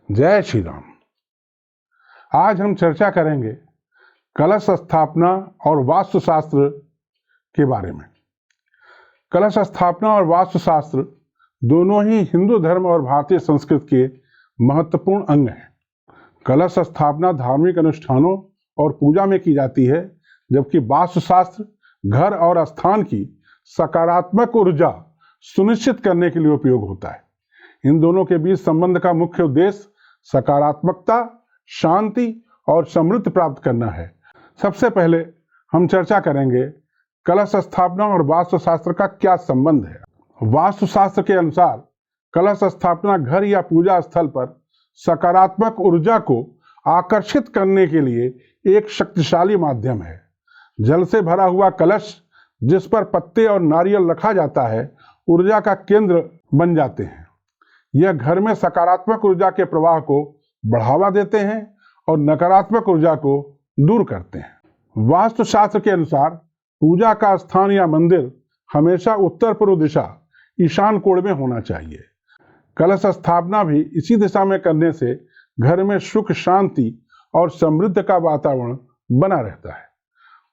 जय श्री राम। आज हम चर्चा करेंगे कलश स्थापना और वास्तुशास्त्र के बारे में। कलश स्थापना और वास्तुशास्त्र दोनों ही हिंदू धर्म और भारतीय संस्कृति के महत्वपूर्ण अंग हैं। कलश स्थापना धार्मिक अनुष्ठानों और पूजा में की जाती है, जबकि वास्तुशास्त्र घर और स्थान की सकारात्मक ऊर्जा सुनिश्चित करने के लिए उपयोग होता है। इन दोनों के बीच संबंध का मुख्य उद्देश्य सकारात्मकता, शांति और समृद्धि प्राप्त करना है। सबसे पहले हम चर्चा करेंगे कलश स्थापना और वास्तुशास्त्र का क्या संबंध है। वास्तुशास्त्र के अनुसार कलश स्थापना घर या पूजा स्थल पर सकारात्मक ऊर्जा को आकर्षित करने के लिए एक शक्तिशाली माध्यम है। जल से भरा हुआ कलश जिस पर पत्ते और नारियल रखा जाता है, ऊर्जा का केंद्र बन जाते हैं। यह घर में सकारात्मक ऊर्जा के प्रवाह को बढ़ावा देते हैं और नकारात्मक ऊर्जा को दूर करते हैं। वास्तुशास्त्र के अनुसार पूजा का स्थान या मंदिर हमेशा उत्तर पूर्व दिशा ईशान कोण में होना चाहिए। कलश स्थापना भी इसी दिशा में करने से घर में सुख, शांति और समृद्धि का वातावरण बना रहता है।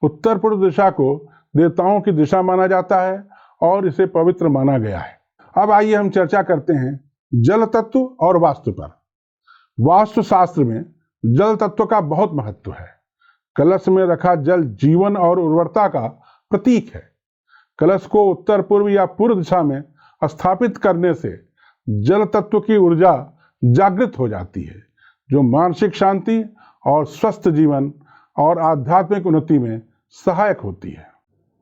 उत्तर पूर्व दिशा को देवताओं की दिशा माना जाता है और इसे पवित्र माना गया है। अब आइए हम चर्चा करते हैं जल तत्व और वास्तु पर। वास्तुशास्त्र में जल तत्व का बहुत महत्व है। कलश में रखा जल जीवन और उर्वरता का प्रतीक है। कलश को उत्तर पूर्व या पूर्व दिशा में स्थापित करने से जल तत्व की ऊर्जा जागृत हो जाती है, जो मानसिक शांति और स्वस्थ जीवन और आध्यात्मिक उन्नति में सहायक होती है।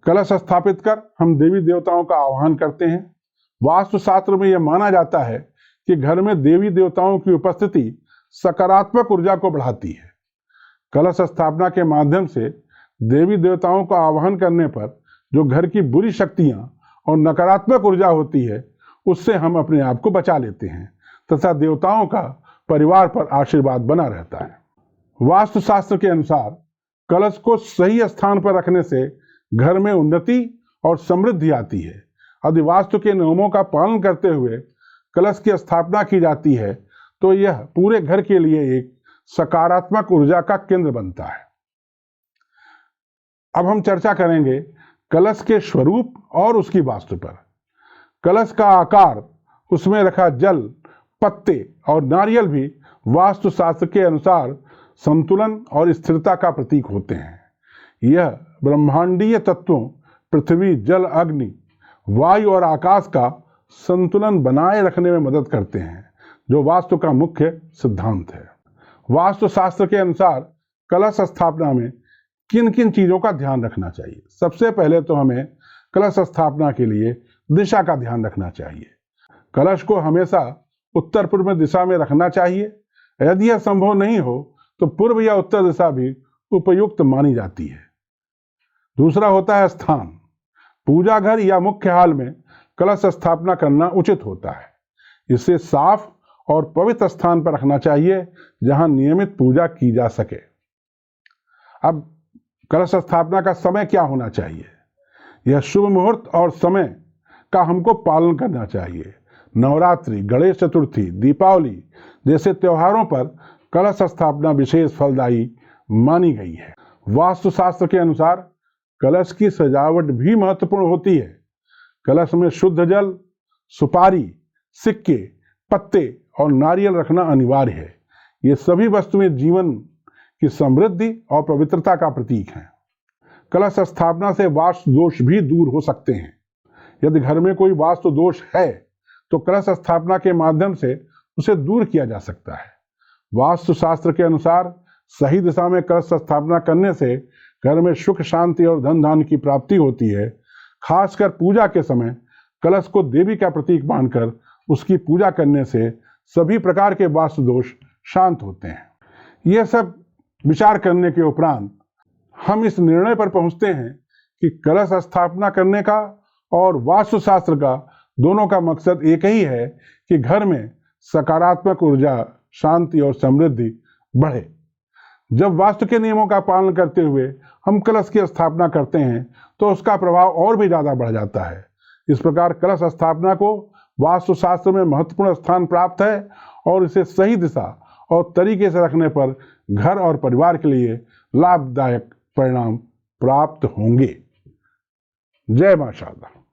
कलश स्थापित कर हम देवी देवताओं का आह्वान करते हैं। वास्तुशास्त्र में यह माना जाता है कि घर में देवी देवताओं की उपस्थिति सकारात्मक ऊर्जा को बढ़ाती है। कलश स्थापना के माध्यम से देवी देवताओं का आह्वान करने पर जो घर की बुरी शक्तियां और नकारात्मक ऊर्जा होती है, उससे हम अपने आप को बचा लेते हैं तथा देवताओं का परिवार पर आशीर्वाद बना रहता है। वास्तुशास्त्र के अनुसार कलश को सही स्थान पर रखने से घर में उन्नति और समृद्धि आती है। यदि वास्तु के नियमों का पालन करते हुए कलश की स्थापना की जाती है तो यह पूरे घर के लिए एक सकारात्मक ऊर्जा का केंद्र बनता है। अब हम चर्चा करेंगे कलश के स्वरूप और उसकी वास्तु पर। कलश का आकार, उसमें रखा जल, पत्ते और नारियल भी वास्तुशास्त्र के अनुसार संतुलन और स्थिरता का प्रतीक होते हैं। यह ब्रह्मांडीय तत्वों पृथ्वी, जल, अग्नि, वायु और आकाश का संतुलन बनाए रखने में मदद करते हैं, जो वास्तु का मुख्य सिद्धांत है। वास्तुशास्त्र के अनुसार कलश स्थापना में किन किन चीजों का ध्यान रखना चाहिए। सबसे पहले तो हमें कलश स्थापना के लिए दिशा का ध्यान रखना चाहिए। कलश को हमेशा उत्तर पूर्व दिशा में रखना चाहिए। यदि यह संभव नहीं हो तो पूर्व या उत्तर दिशा भी उपयुक्त मानी जाती है। दूसरा होता है स्थान। पूजा घर या मुख्य हाल में कलश स्थापना करना उचित होता है। इसे साफ और पवित्र स्थान पर रखना चाहिए जहां नियमित पूजा की जा सके। अब कलश स्थापना का समय क्या होना चाहिए? यह शुभ मुहूर्त और समय का हमको पालन करना चाहिए। नवरात्रि, गणेश चतुर्थी, दीपावली जैसे त्योहारों पर कलश स्थापना विशेष फलदायी मानी गई है। वास्तुशास्त्र के अनुसार कलश की सजावट भी महत्वपूर्ण होती है। कलश में शुद्ध जल, सुपारी, सिक्के, पत्ते और नारियल रखना अनिवार्य है। ये सभी वस्तुएं जीवन की समृद्धि और पवित्रता का प्रतीक हैं। कलश स्थापना से वास्तु दोष भी दूर हो सकते हैं। यदि घर में कोई वास्तु दोष है तो कलश स्थापना के माध्यम से उसे दूर किया जा सकता है। वास्तुशास्त्र के अनुसार सही दिशा में कलश स्थापना करने से घर में सुख, शांति और धन धान्य की प्राप्ति होती है। खासकर पूजा के समय कलश को देवी का प्रतीक मानकर उसकी पूजा करने से सभी प्रकार के वास्तु दोष शांत होते हैं। यह सब विचार करने के उपरांत हम इस निर्णय पर पहुंचते हैं कि कलश स्थापना करने का और वास्तुशास्त्र का दोनों का मकसद एक ही है कि घर में सकारात्मक ऊर्जा, शांति और समृद्धि बढ़े। जब वास्तु के नियमों का पालन करते हुए हम कलश की स्थापना करते हैं तो उसका प्रभाव और भी ज्यादा बढ़ जाता है। इस प्रकार कलश स्थापना को वास्तुशास्त्र में महत्वपूर्ण स्थान प्राप्त है और इसे सही दिशा और तरीके से रखने पर घर और परिवार के लिए लाभदायक परिणाम प्राप्त होंगे। जय मां शारदा।